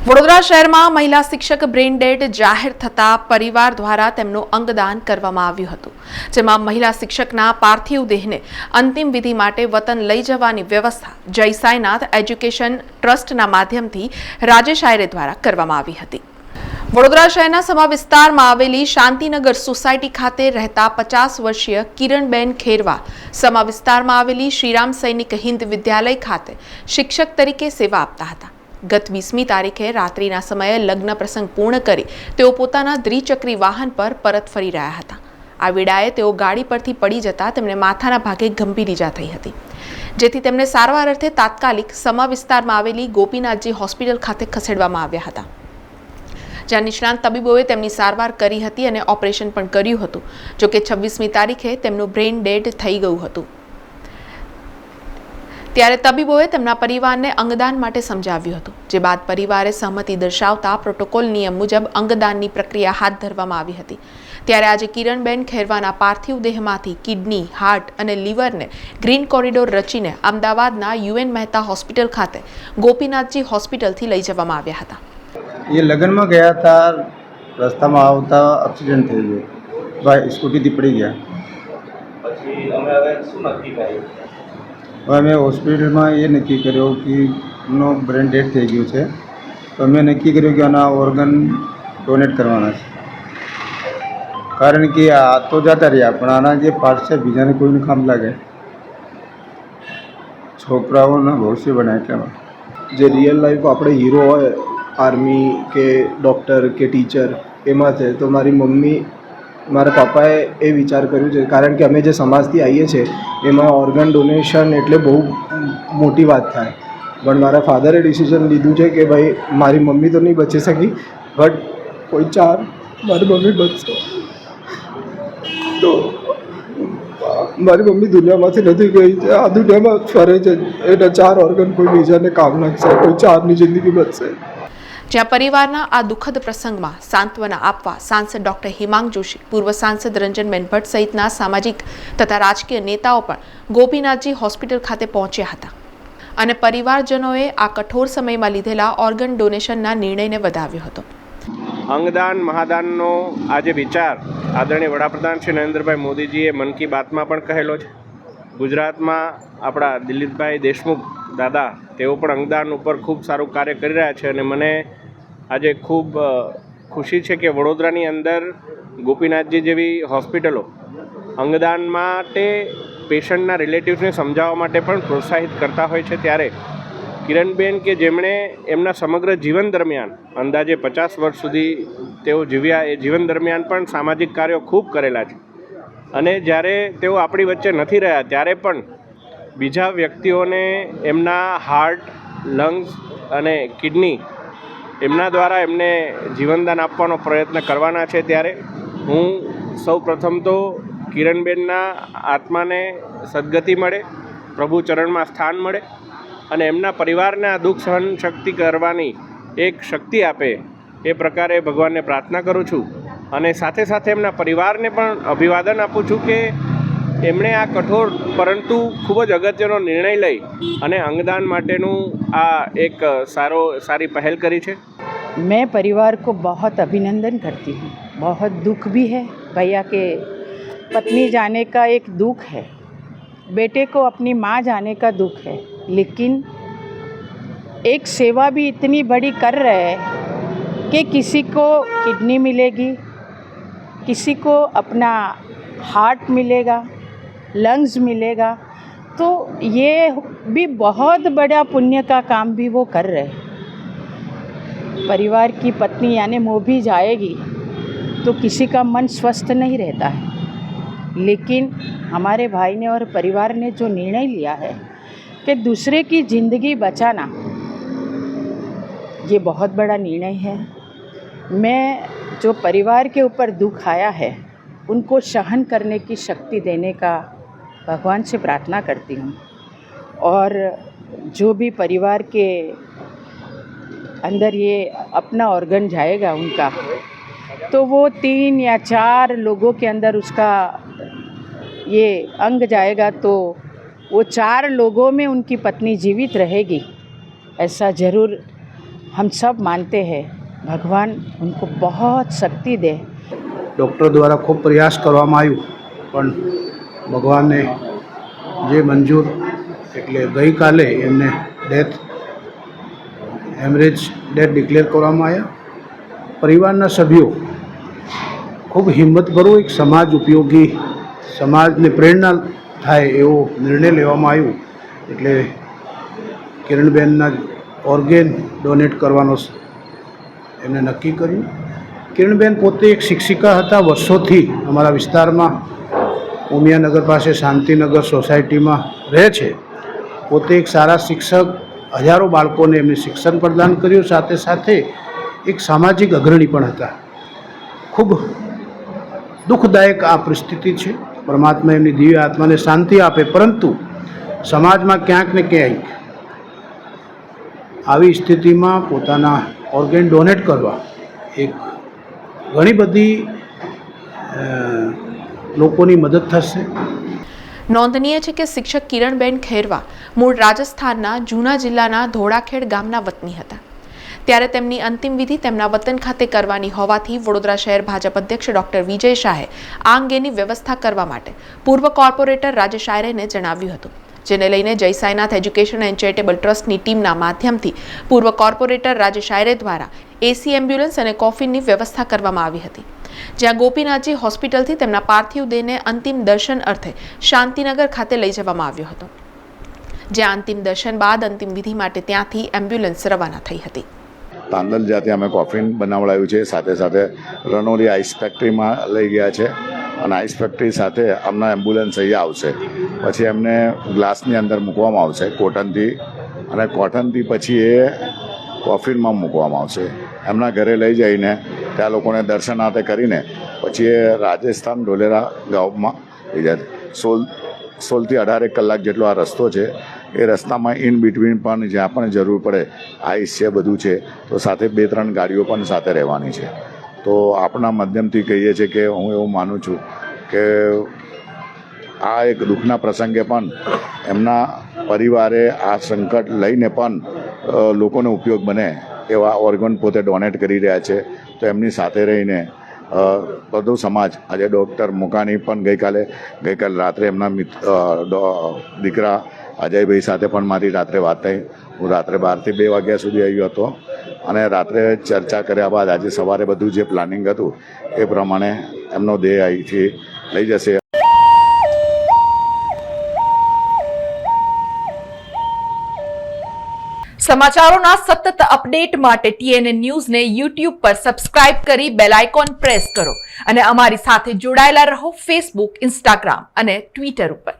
વડોદરા શહેરમાં મહિલા શિક્ષક બ્રેઇન ડેડ જાહેર થતા પરિવાર દ્વારા તેમનું અંગદાન કરવામાં આવ્યું હતું, જેમાં મહિલા શિક્ષકના પાર્થિવ દેહને અંતિમ વિધિ માટે વતન લઈ જવાની વ્યવસ્થા જય સાઈનાથ એજ્યુકેશન ટ્રસ્ટના માધ્યમથી રાજેશ આયરે દ્વારા કરવામાં આવી હતી। વડોદરા શહેરના સમા વિસ્તારમાં આવેલી શાંતિનગર સોસાયટી ખાતે રહેતા 50 વર્ષીય કિરણબેન ખેરવા સમા વિસ્તારમાં આવેલી શ્રીરામ સૈનિક હિન્દ વિદ્યાલય ખાતે શિક્ષક તરીકે સેવા આપતા હતા। ગત 20મી તારીખે રાત્રિના સમયે લગ્ન પ્રસંગ પૂર્ણ કરી તેઓ પોતાના દ્વિચક્રી વાહન પર પરત ફરી રહ્યા હતા। આ વેળાએ તેઓ ગાડી પરથી પડી જતા તેમને માથાના ભાગે ગંભીર ઈજા થઈ હતી, જેથી તેમને સારવાર અર્થે તાત્કાલિક સમા વિસ્તારમાં આવેલી ગોપીનાથજી હોસ્પિટલ ખાતે ખસેડવામાં આવ્યા હતા, જ્યાં નિષ્ણાંત તબીબોએ તેમની સારવાર કરી હતી અને ઓપરેશન પણ કર્યું હતું। જોકે 26મી તારીખે તેમનું બ્રેઇન ડેડ થઈ ગયું હતું, ત્યારે તબીબોએ તેમના પરિવારને અંગદાન માટે સમજાવ્યું હતું, જે બાદ પરિવારે સહમતિ દર્શાવતા પ્રોટોકોલ નિયમ મુજબ અંગદાનની પ્રક્રિયા હાથ ધરવામાં આવી હતી। ત્યારે આજે કિરણબેન ખેરવાના પાર્થિવ દેહમાંથી કિડની, હાર્ટ અને લીવરને ગ્રીન કોરિડોર રચીને અમદાવાદના યુએન મહેતા હોસ્પિટલ ખાતે ગોપીનાથજી હોસ્પિટલથી લઈ જવામાં આવ્યા હતા। ये लगन में गया था, रास्ता में આવતા एक्सीडेंट થઈ ગયો, ભાઈ સ્કૂટીથી પડી ગયા। પછી અમે હવે શું નક્કી કર્યું? હવે અમે હોસ્પિટલમાં એ નક્કી કર્યો કે એમનો બ્રેન ડેડ થઈ ગયું છે, તો અમે નક્કી કર્યું કે આના ઓર્ગન ડોનેટ કરવાના છે, કારણ કે આ તો જતા રહ્યા પણ આના જે પાર્ટ છે બીજાને કોઈને કામ લાગે, છોકરાઓના ભવિષ્ય બનાવે એટલા। જે રિયલ લાઈફ આપણે હીરો હોય આર્મી કે ડૉક્ટર કે ટીચર એમાં છે, તો મારી મમ્મી મારા પપ્પાએ એ વિચાર કર્યું છે, કારણ કે અમે જે સમાજથી આવીએ છીએ એમાં ઓર્ગન ડોનેશન એટલે બહુ મોટી વાત થાય, પણ મારા ફાધરે ડિસિઝન લીધું છે કે ભાઈ મારી મમ્મી તો નહીં બચી શકી, બટ કોઈ ચાર મારી મમ્મી બચશે, તો મારી મમ્મી દુનિયામાંથી નથી ગઈ, આ દુનિયામાં ફરે છે, એટલે 4 ઓર્ગન કોઈ બીજાને કામ લાગશે, કોઈ 4ની જિંદગી બચશે। જ્યાં પરિવારના આ દુઃખદ પ્રસંગમાં સાંત્વના આપવા સાંસદ ડોક્ટર હિમાંગ જોશી, પૂર્વ સાંસદ રંજનબેન ભટ્ટ સહિતના સામાજિક તથા રાજકીય નેતાઓ પણ ગોપીનાથજી હોસ્પિટલ ખાતે પહોંચ્યા હતા અને પરિવારજનોએ આ કઠોર સમયમાં લીધેલા ઓર્ગન ડોનેશનના નિર્ણયને વધાવ્યો હતો। અંગદાન મહાદાનનો આજે વિચાર આદરણીય વડાપ્રધાન શ્રી નરેન્દ્રભાઈ મોદીજીએ મન કી બાતમાં પણ કહેલો છે। ગુજરાતમાં આપણા દિલીપભાઈ દેશમુખ દાદા તેઓ પણ અંગદાન ઉપર ખૂબ સારું કાર્ય કરી રહ્યા છે અને મને આજે ખૂબ ખુશી છે કે વડોદરાની અંદર ગોપીનાથજી જેવી હોસ્પિટલો અંગદાન માટે પેશન્ટના રિલેટિવ્સને સમજાવવા માટે પણ પ્રોત્સાહિત કરતા હોય છે। ત્યારે કિરણબેન કે જેમણે એમના સમગ્ર જીવન દરમિયાન અંદાજે 50 વર્ષ સુધી તેઓ જીવ્યા, એ જીવન દરમિયાન પણ સામાજિક કાર્યો ખૂબ કરેલા છે અને જ્યારે તેઓ આપણી વચ્ચે નથી રહ્યા ત્યારે પણ બીજા વ્યક્તિઓને એમના હાર્ટ, લંગ્સ અને કિડની એમના દ્વારા એમને જીવનદાન આપવાનો પ્રયત્ન કરવાના છે। ત્યારે હું સૌ પ્રથમ તો કિરણબેનના આત્માને સદગતિ મળે, પ્રભુ ચરણમાં સ્થાન મળે અને એમના પરિવારને આ દુઃખ સહન શક્તિ કરવાની એક શક્તિ આપે, એ પ્રકારે ભગવાનને પ્રાર્થના કરું છું અને સાથે સાથે એમના પરિવારને પણ અભિવાદન આપું છું કે એમણે આ કઠોર પરંતુ ખૂબ જ અગત્યનો નિર્ણય લઈ અને અંગદાન માટેનું આ એક સારી પહેલ કરી છે। मैं परिवार को बहुत अभिनंदन करती हूँ। बहुत दुख भी है, भैया के पत्नी जाने का एक दुख है, बेटे को अपनी माँ जाने का दुख है, लेकिन एक सेवा भी इतनी बड़ी कर रहे हैं कि किसी को किडनी मिलेगी, किसी को अपना हार्ट मिलेगा, लंग्स मिलेगा, तो ये भी बहुत बड़ा पुण्य का काम भी वो कर रहे हैं। परिवार की पत्नी यानी वो भी जाएगी तो किसी का मन स्वस्थ नहीं रहता है, लेकिन हमारे भाई ने और परिवार ने जो निर्णय लिया है कि दूसरे की ज़िंदगी बचाना, ये बहुत बड़ा निर्णय है। मैं जो परिवार के ऊपर दुख आया है उनको सहन करने की शक्ति देने का भगवान से प्रार्थना करती हूँ, और जो भी परिवार के अंदर ये अपना ऑर्गन जाएगा उनका, तो वो 3 या 4 लोगों के अंदर उसका ये अंग जाएगा, तो वो 4 लोगों में उनकी पत्नी जीवित रहेगी, ऐसा ज़रूर हम सब मानते हैं भगवान उनको बहुत शक्ति दे। ડૉક્ટર દ્વારા ખૂબ પ્રયાસ કરવામાં આવ્યું પણ ભગવાનને જે મંજૂર એટલે ગઈકાલે એમને હેમરેજ ડેથ ડિક્લેર કરવામાં આવ્યા। પરિવારના સભ્યો ખૂબ હિંમતભર્યો એક સમાજ ઉપયોગી સમાજને પ્રેરણા થાય એવો નિર્ણય લેવામાં આવ્યો એટલે કિરણબેનના ઓર્ગેન ડોનેટ કરવાનો એમને નક્કી કર્યું। કિરણબેન પોતે એક શિક્ષિકા હતા, વર્ષોથી અમારા વિસ્તારમાં ઉમિયાનગર પાસે શાંતિનગર સોસાયટીમાં રહે છે। પોતે એક સારા શિક્ષક, હજારો બાળકોને એમને શિક્ષણ પ્રદાન કર્યું, સાથે સાથે એક સામાજિક અગ્રણી પણ હતા। ખૂબ દુઃખદાયક આ પરિસ્થિતિ છે, પરમાત્મા એમની દિવ્ય આત્માને શાંતિ આપે, પરંતુ સમાજમાં ક્યાંક ને ક્યાંક આવી સ્થિતિમાં પોતાના ઓર્ગેન ડોનેટ કરવા એક ઘણી બધી લોકોની મદદ થશે। નોંધનીય છે કે શિક્ષક કિરણબેન ખેરવા મૂળ રાજસ્થાનના જૂના જિલ્લાના ધોળાખેડ ગામના વતની હતા, ત્યારે તેમની અંતિમ વિધિ તેમના વતન ખાતે કરવાની હોવાથી વડોદરા શહેર ભાજપ અધ્યક્ષ ડોક્ટર વિજય શાહે આ અંગેની વ્યવસ્થા કરવા માટે પૂર્વ કોર્પોરેટર રાજેશ આયરેને જણાવ્યું હતું, જેને લઈને જય સાઈનાથ એજ્યુકેશન એન્ડ ચેરિટેબલ ટ્રસ્ટની ટીમના માધ્યમથી પૂર્વ કોર્પોરેટર રાજેશ આયરે દ્વારા એસી એમ્બ્યુલન્સ અને કોફિનની વ્યવસ્થા કરવામાં આવી હતી, જ્યાં ગોપીનાથજી હોસ્પિટલથી તેમના પાર્થિવ દેહને અંતિમ દર્શન અર્થે શાંતિનગર ખાતે લઈ જવામાં આવ્યો હતો, જ્યાં અંતિમ દર્શન બાદ અંતિમ વિધિ માટે ત્યાંથી એમ્બ્યુલન્સ રવાના થઈ હતી। તાંદલ જાતે અમે કોફિન બનાવડાવ્યું છે, સાથે સાથે રનોલી આઈસ ફેક્ટરીમાં લઈ ગયા છે અને આઈસ ફેક્ટરી સાથે અમના એમ્બ્યુલન્સ અહીંયા આવશે, પછી એમને ગ્લાસની અંદર મૂકવામાં આવશે કોટનથી, અને કોટનથી પછી એ કોફિનમાં મૂકવામાં આવશે। એમના ઘરે લઈ જઈને ત્યાં લોકોને દર્શનાર્થે કરીને પછી એ રાજસ્થાન ઢોલેરા ગામમાં લઈ જાય। 16 થી 18 કલાક જેટલો આ રસ્તો છે, એ રસ્તામાં ઇન બિટવીન પણ જ્યાં પણ જરૂર પડે આઈસ છે, બધું છે, તો સાથે 2-3 ગાડીઓ પણ સાથે રહેવાની છે। તો આપણા માધ્યમથી કહીએ છીએ કે હું એવું માનું છું કે આ એક દુઃખના પ્રસંગે પણ એમના પરિવારે આ સંકટ લઈને પણ લોકોને ઉપયોગ બને એવા ઓર્ગન પોતે ડોનેટ કરી રહ્યા છે, તો એમની સાથે રહીને બધો સમાજ આજે ડૉક્ટર મુકાની પણ ગઈકાલે રાત્રે એમના દીકરા અજયભાઈ સાથે પણ મારી રાત્રે વાત થઈ। હું રાત્રે 12 થી 2 વાગ્યા સુધી આવ્યો હતો અને રાત્રે ચર્ચા કર્યા બાદ આજે સવારે બધું જે પ્લાનિંગ હતું એ પ્રમાણે એમનો દેહ અહીંથી લઈ જશે। સમાચારોના સતત અપડેટ માટે TNN ન્યૂઝને YouTube પર સબસ્ક્રાઇબ કરી બેલ આઇકોન પ્રેસ કરો અને અમારી સાથે જોડાયેલા રહો Facebook, Instagram અને Twitter ઉપર।